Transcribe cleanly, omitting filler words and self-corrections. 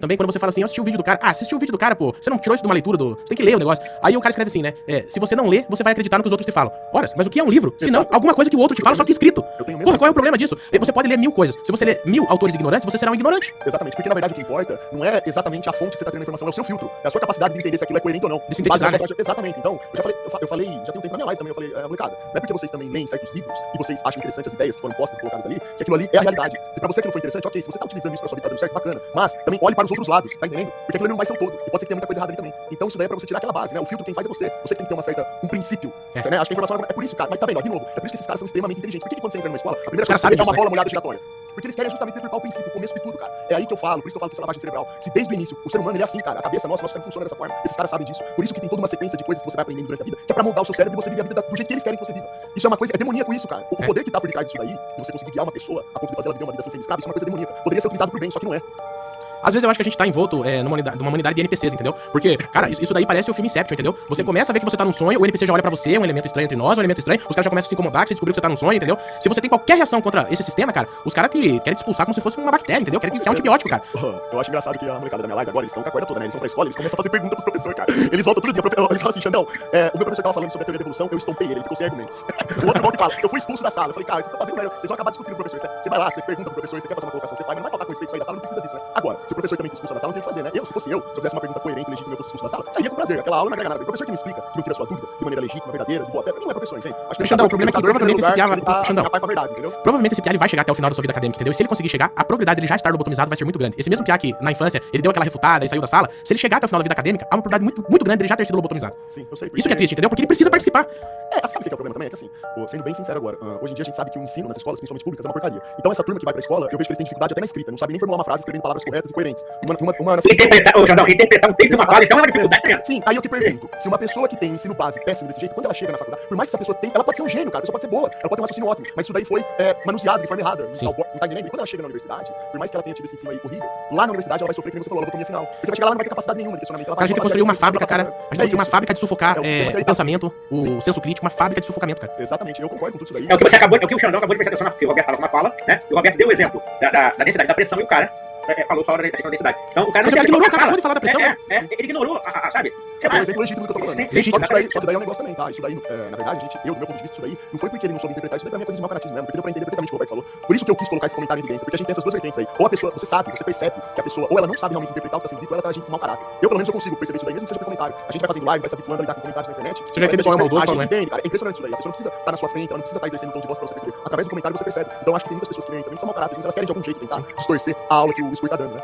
também quando você fala assim, eu assisti o vídeo do cara. Ah, você assistiu o vídeo do cara, pô. Você não tirou isso de uma leitura do... Você tem que ler o negócio. Aí o cara escreve assim, né? Se você não lê, você vai acreditar no que os outros te falam. Ora, mas o que é um livro? Se não, alguma coisa que o outro te fala, só que escrito. Porra, qual é o problema disso? Você pode ler 1000 coisas. Se você ler 1000 autores ignorantes, você será um ignorante. Exatamente, porque na verdade o que importa não é exatamente a fonte que você tá tendo a informação, é o seu filtro. É a sua capacidade de entender se aquilo é coerente ou não. De sintetizar, né? Exatamente. Então, eu falei, já tem um tempo na minha live também, eu falei, molecada, não é porque vocês também leem certos livros e vocês acham interessantes as ideias que foram postas e colocadas ali, que aquilo ali é a realidade. Se pra você que não foi interessante, ok, se você tá utilizando isso pra sua vida, tá dando certo, bacana. Mas também olhe para os outros lados, tá entendendo? Porque aquilo ali não vai ser o todo. E pode ser que tenha muita coisa errada ali também. Então isso daí é pra você tirar aquela base, né? O filtro quem faz é você. Você que tem que ter um princípio. Né? Acho que a informação é por isso, cara. Mas tá vendo, ó, de novo, é por isso que esses caras são extremamente inteligentes. Por que quando você entra numa escola, a primeira coisa que é uma bola molhada giratória? Porque eles querem justamente deturpar o princípio, o começo de tudo, cara. É aí que eu falo, por isso que eu falo que isso é lavagem cerebral. Se desde o início, o ser humano ele é assim, cara, a cabeça nosso cérebro funciona dessa forma. Esses caras sabem disso. Por isso que tem toda uma sequência de coisas que você vai aprendendo durante a vida, que é pra moldar o seu cérebro e você viver a vida do jeito que eles querem que você viva. Isso é uma coisa, é demoníaco isso, cara. O poder que tá por detrás disso daí, de você conseguir guiar uma pessoa a ponto de fazer ela viver uma vida sem ser escrava, isso é uma coisa demoníaca. Poderia ser utilizado por bem, só que não é. Às vezes eu acho que a gente tá envolto numa humanidade de NPCs, entendeu? Porque, cara, isso daí parece o filme Inception, entendeu? Você começa a ver que você tá num sonho, o NPC já olha pra você, um elemento estranho entre nós, um elemento estranho, os caras já começam a se incomodar, que você descobriu que você tá num sonho, entendeu? Se você tem qualquer reação contra esse sistema, cara, os caras querem te expulsar como se fosse uma bactéria, entendeu? Querem te enfiar um antibiótico, cara. Eu acho engraçado que a molecada da minha live agora, eles estão com a corda toda, né? Eles vão pra escola, eles começam a fazer pergunta pros professores, cara. Eles voltam todo dia, eles falam assim, Xandão, o meu professor tava falando sobre a teoria da evolução, eu estompei ele ficou sem argumentos. O outro volta e fala, eu fui expulso da sala. Eu falei, cara, vocês estão fazendo, vocês vão acabar discutindo com o professor. Você vai lá, você pergunta pro professor, você quer fazer uma colocação, você faz, mas não vai faltar com respeito, sair da sala, não precisa disso, né? Agora, se o professor também te expulsa da sala, não tem o que fazer, né? Se fosse se eu fizesse uma pergunta coerente, legítima, eu fosse expulso da sala, sairia com prazer. Aquela aula não agrega nada. O professor que me explica, que não tira sua dúvida de maneira legítima, verdadeira, de boa fé, pra mim não é professor, entende? Acho que Xandão, o problema é que provavelmente esse piá provavelmente esse piá vai chegar até o final da sua vida acadêmica, entendeu? E se ele conseguir chegar, a probabilidade dele já estar lobotomizado vai ser muito grande. Esse mesmo piá que, na infância, ele deu aquela refutada e saiu da sala, se ele chegar até o final da vida acadêmica, há uma probabilidade muito grande dele já ter sido lobotomizado. Sim, eu sei. Isso que é triste, entendeu? Porque ele precisa participar. Sabe o que é o problema também? É que assim, sendo bem sincero agora, hoje em dia a gente sabe que o ensino nas escolas, principalmente públicas, é uma porcaria. Então essa turma que vai pra escola, eu vejo que eles têm dificuldade até na escrita, não sabe nem formular uma frase escrevendo palavras corretas e coerentes. Interpretar um texto de uma fala, então é uma dificuldade, tá? Sim, aí eu te pergunto, se uma pessoa que tem um ensino básico péssimo desse jeito, quando ela chega na faculdade, por mais que essa pessoa tenha, ela pode ser um gênio, cara, a pessoa pode ser boa, ela pode ter um raciocínio ótimo, mas isso daí foi manuseado de forma errada, não tá entendendo? E quando ela chega na universidade, por mais que ela tenha tido esse ensino aí horrível, lá na universidade ela vai sofrer, como você falou, a lobotomia final. Porque vai chegar lá e não vai ter capacidade nenhuma de questionamento. A gente construiu uma fábrica, cara. A gente construiu uma fábrica de sufocar o pensamento, o senso crítico, uma fábrica de sufocamento, cara. Exatamente, eu concordo com tudo isso daí. É o que o Xandão acabou de prestar atenção que o Roberto falou na fala, né? E o Roberto deu o exemplo da densidade da pressão e o cara falou só da questão da densidade. Então o cara não ignorou, o cara acabou de falar da pressão. Ele ignorou, sabe? É um exemplo legítimo do que eu tô falando. Legítimo. Só que daí é um negócio também, tá? Isso daí, na verdade, eu, do meu ponto de vista, isso daí não foi porque ele não soube interpretar, isso daí pra mim é coisa de mau caratismo mesmo, porque deu pra entender perfeitamente o que o Roberto falou. Por isso que eu quis colocar esse comentário em evidência, porque a gente tem essas duas vertentes aí. Ou a pessoa, você sabe, você percebe que a pessoa, ou ela não sabe realmente interpretar o que tá sendo dito, ou ela tá agindo com mau caráter. Eu, pelo menos, eu consigo perceber isso daí, mesmo que seja por comentário. A gente vai fazendo live, vai se habituando a lidar com comentários na internet. Você já entende qual é o maldoso, qual não é? Entende, cara? É impressionante isso daí. A pessoa não precisa estar na sua frente, ela não precisa estar exercendo um tom de voz pra você perceber. Através do comentário você percebe. Então acho que tem muitas pessoas que vêm também, que são mau caráter, elas querem de algum jeito tentar distorcer a aula que o escuro tá dando, né?